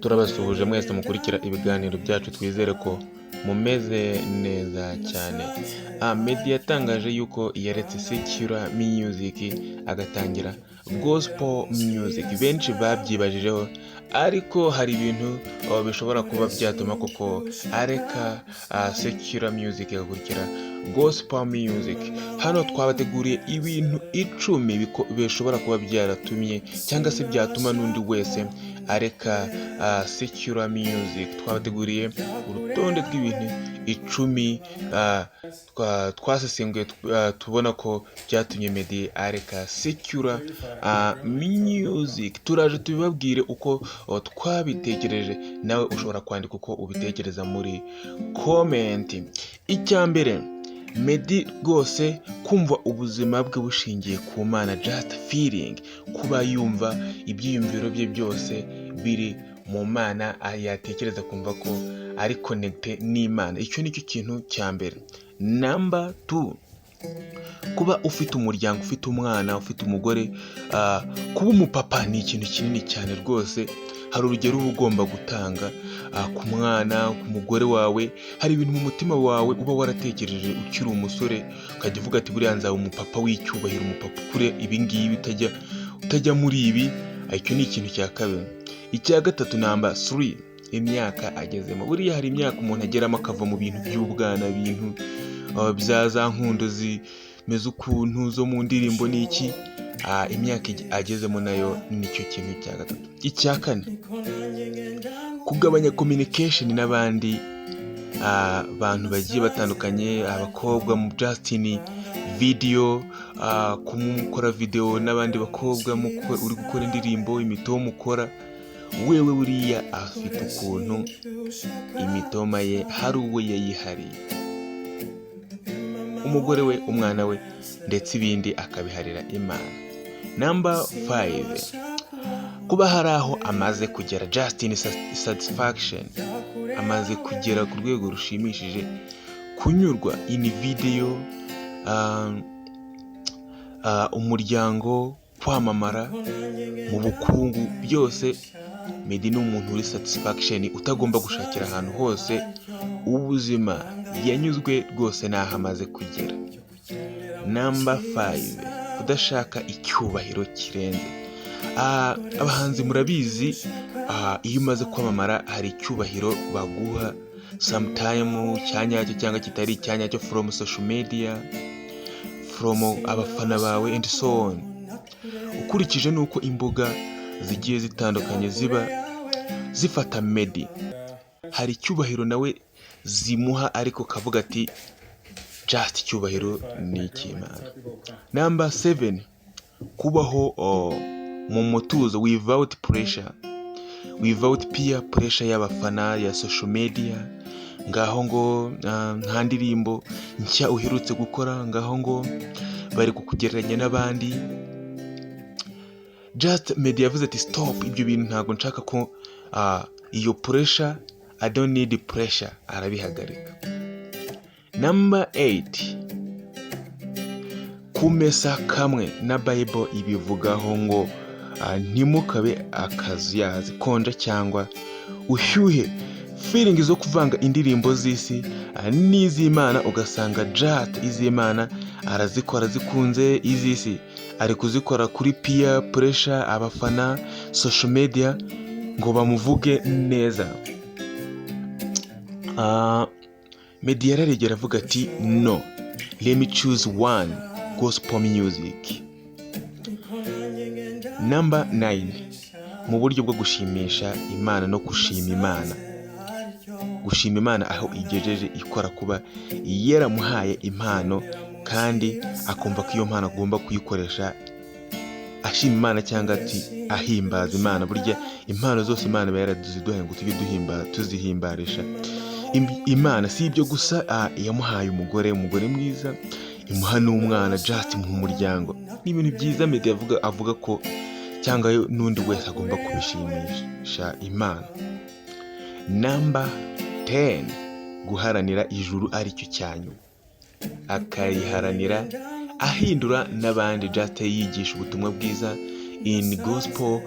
turabasuhuje mwese mukurikira ibiganiro byacu, twizere ko mumeze neza cyane. Meddy yatangaje yuko yaretse secular music agatangira gospel music. Benshi babyibajijeho, ariko hari ibintu bishobora kuba byatuma koko areka secular music agakurikira gospel music. Hano twabateguriye ibintu 10 bishobora kuba byaratumye cyangwa se byatuma n'undi wese areka secular music. Twabateguriye urutonde rw'ibintu 10 twasesenguye tubona ko byatumye Meddy areka secular music. Turaje tubibabwire uko twabitekereje, nawe ushobora kwandika uko ubitekereza muri comment. Icyambere, Meddy rwose kumva ubuzima bwe bushingiye ku Mana, just feeling, kuba yumva ibyiyumviro bye byose biri mu Mana, yatekereza kumva ko ari connected n'Imana. Icyo nicyo kintu cya mbere. Number 2, kuba ufite umuryango, ufite umwana, ufite umugore, kuba umupapa ni ikintu kinini cyane rwose. Hari urugero uba ugomba gutanga ku mwana, ku mugore wawe. Hari ibintu mu mutima wawe uba waratekereje ukiri umusore, ukajya uvuga ati buriya nzaba umupapa w'icyubahiro, umupapa ukure ibi ngibi, utajya muri ibi. Icyo ni ikintu cya kabiri. Icya gatatu, number 3, imyaka agezemo. Buriya hari imyaka umuntu ageramo akava mu bintu by'ubwana, ibintu bya za nkundo zimeze ukuntu zo mu ndirimbo n'iki. Imyaka agezemo nayo nicyo kintu cya gatatu. Icya kane, kugabanya communication n'abandi bantu bagiye batandukanye, abakobwa mu Justin video, kumukora video n'abandi bakobwa uri gukora indirimbo, imitomo mukora. Wewe buriya afite ukuntu imitoma ye hari uwo yayihariye, umugore we, umwana we, ndetse ibindi akabiharira Imana. Number 5, kuba hari aho amaze kugera, Justin satisfaction, amaze kugera ku rwego rushimishije, kunyurwa in video, umuryango, kwamamara mu bukungu, byose. Meddy ni umuntu uri satisfaction, utagomba gushakira ahantu hose. Ubuzima yanyuzwe rwose n'aho amaze kugera. Number 5, kudashaka icyubahiro kirenze. Abahanzi murabizi, iyo umaze kwamamara hari icyubahiro baguha sometime, cyanyacyo cyangwa kitari cyanyacyo, from social media, from abafana bawe and so on. Ukurikije nuko imbuga zigiye zitandukanye ziba zifata Meddy, hari icyubahiro nawe zimuha, ariko kavuga ati just icyubahiro ni icy'Imana. Number 7, kubaho mu mutuzo, without pressure, without peer pressure y'abafana, ya social media. Ngaho ngo nta ndirimbo nshya uherutse gukora, ngaho ngo bari kukugereranya n'abandi. Just Meddy yavuze ati stop, ibyo bintu ntabwo nshaka ko iyo pressure, I don't need pressure, arabihagarika. Number 8, kumesa kamwe, na Bible ibivugaho ngo ntimukabe akazuyazi, konja cyangwa ushyuhe. Feeling zo kuvanga indirimbo z'isi n'iz'Imana, ugasanga just iz'Imana arazikora zikunze, iz'isi ari kuzikora kuri peer pressure, abafana, social media, ngo bamuvuge neza. Meddy yararegera avuga ati no, let me choose one, gospel music. Number 9, mu buryo bwo gushimisha Imana no gushima Imana. Gushima Imana aho igejeje, ikora kuba yaramuhaye impano, kandi akumva ko iyo mpano agomba kuyikoresha ashima Imana, cyangwa ati ahimbaza Imana. Burya impano zose Imana iba yaraduziduhaye ngo tujye tuzihimbarisha Imana. Si ibyo gusa, yamuhaye umugore mwiza, imuha n'umwana, just mu muryango. Ni ibintu byiza Meddy avuga ko cyangwa n'undi wese agomba kubishimisha Imana. Number 10, guharanira ijuru aricyo cyanyu, akariharanira ahindura n'abandi, just yigisha ubutumwa bwiza, in gospel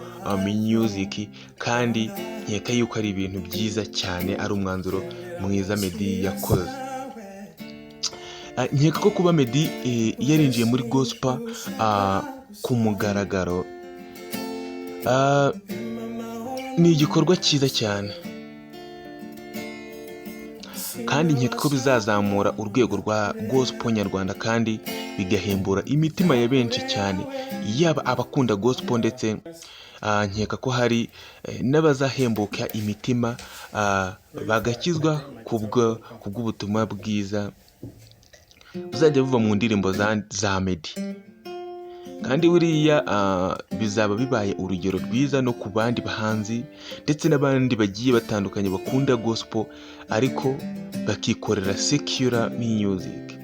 music, kandi nkeka yuko ari ibintu byiza cyane, ari umwanzuro mwiza Meddy yakoze. Nkeka ko kuba Meddy yarinjiye muri gospel ku mugaragaro ni igikorwa cyiza cyane, kandi nkeka ko bizazamura urwego rwa gospel nyarwanda kandi bigahembura imitima ya benshi cyane, yaba abakunda gospel ndetse nkeka ko hari n'abazahembuka imitima bagakizwa kubw'ubutumwa bwiza buzajya buva mu ndirimbo za Meddy. Kandi buriya bizaba bibaye urugero rwiza no ku bandi bahanzi ndetse n'abandi bagiye batandukanye bakunda gospel ariko bakikorera secular music.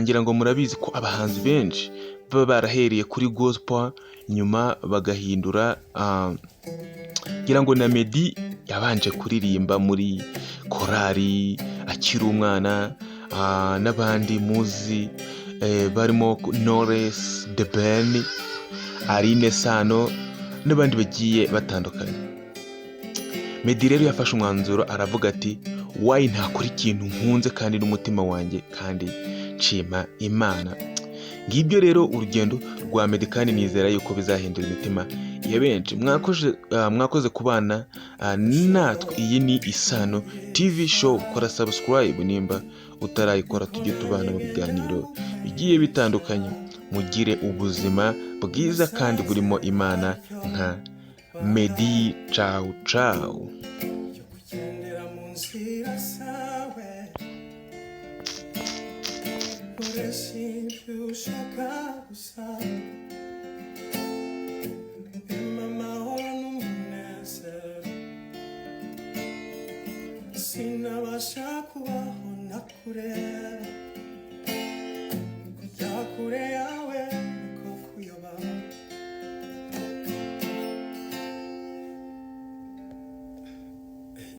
Ngira ngo murabizi ko abahanzi benshi baba barahereye kuri gospel nyuma bagahindura. Ngira ngo na Meddy yabanje kuririmba muri korali akiri umwana, n'abandi muzi barimo Knowless, The Ben, Aline Sano n'abandi bagiye batandukanye. Meddy rero yafashe umwanzuro aravuga ati why ntakora ikintu nkunze kandi n'umutima wanjye kandi nshima Imana. Ngibyo rero urugendo rwa Meddy kandi nizera yuko bizahindura imitima ya benshi. Mwakoze kubana natwe. Iyi ni Isano TV show. Kora subscribe nimba utarayikora, tujye tubana mu biganiro bigiye bitandukanye. Mugire ubuzima bwiza kandi burimo Imana nka Meddy. Ciao ciao. Sinabasha kubaho nakureba.